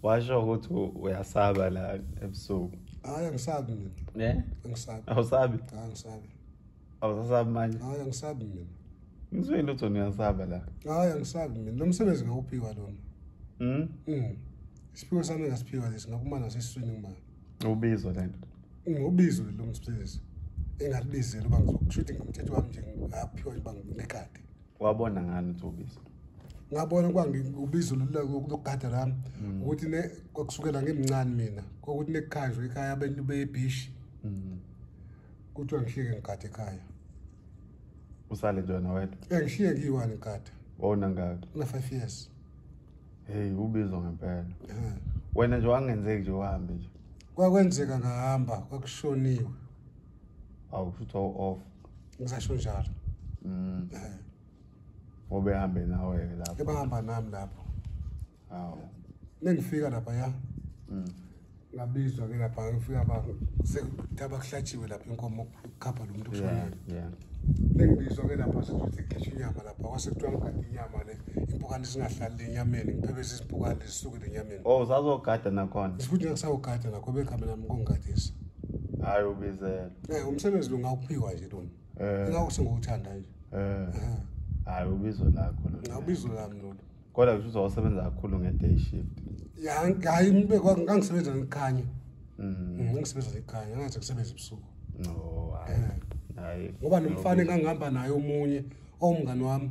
Washo ukuthi uyasaba la ebusuku. Hayi angisabi mina. Ne? Angisabi. Awusabi? Hayi angisabi. Awusasabi manje? Hayi angisabi mina. Ngizwile ukuthi uyasaba la. Hayi angisabi mina. Lo msebenzi ngawuphiwa lona. Isiphiwo sami ngasiphiwa lesi ngaphuma nasesiswini ngimani. Ubizo lento. Ngobizo lo msebenzi. Engalibizela uba ngizokushuthi ngomthetho wami nje ngaphiwa uba ngibekade. Wabona ngani ukuthi ubizo? Ngabona kwa ubizo lokugada lami ukuthi ne kusukela ngimncane mina ukuthi nekhanjwe ekhaya abantu bebishi kuthiwa ngishiyeke ngigade ekhaya Usale njona wedwa? Ngishiye ngiyiwani ngigade. Wona ngakho? Na 5 years. Hey ubizo ngempela. Wena nje wangenzeki nje uhambe nje. Kwakwenzeka ngahamba kwakushoniwe. Awufuthi off. Ngisasho njalo. Obehambe nawe lapho. Ebahamba nami lapho. Hawu. Nengifika lapha ya. Ngabizwa ke lapha ngifika ba sekutaba kuhlatshiwe lapha inkomo ukukhapha lo muntu kushona. Yeah. Nengibizwa ke lapha sekuthi ngikhishwa inyama lapha kwasekuthiwa ngigade inyama le impukane singahlali enyameni ngiphebeza izimpukane zisukile enyameni. Oh usazogada nakhona? Sifuthi ngisawugada nakho bekhamba nami ngongadisa. Hayi ubizela. Umsebenzi lo ngawuphiwa nje lona. Ngawuse ngokuthanda nje. Hayi ubizo lakho lo. Ngawubizo lami lona. Kodwa kusho uzosebenza kakhulu nge-day shift. Hayi mbe ngangisebenza ngekhanya. Ngisebenza ngekhanya ngathi ngisebenza ebusuku. No, hayi. Ngoba nomfana engangihamba naye omunye omngani wami.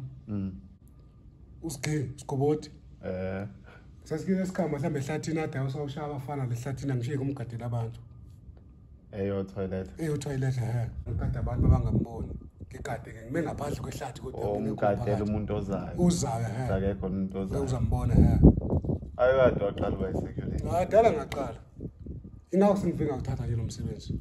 Usigoboti. Sasikile esikhamba mhlawumbe ehlathini ade usawushaya abafana lehlathini angishiye kumgadela abantu. Eyo toilet ngikade abantu abangamboni. Ngikade ke ngime ngaphandle kwehlathi kodwa umgadela umuntu ozayo. Uzayo Akekho umuntu ozayo. Uzambona Ayikade waqala uba security. Ngadala ngaqala. Ingawo sengifika ngithatha nje lo msebenzi.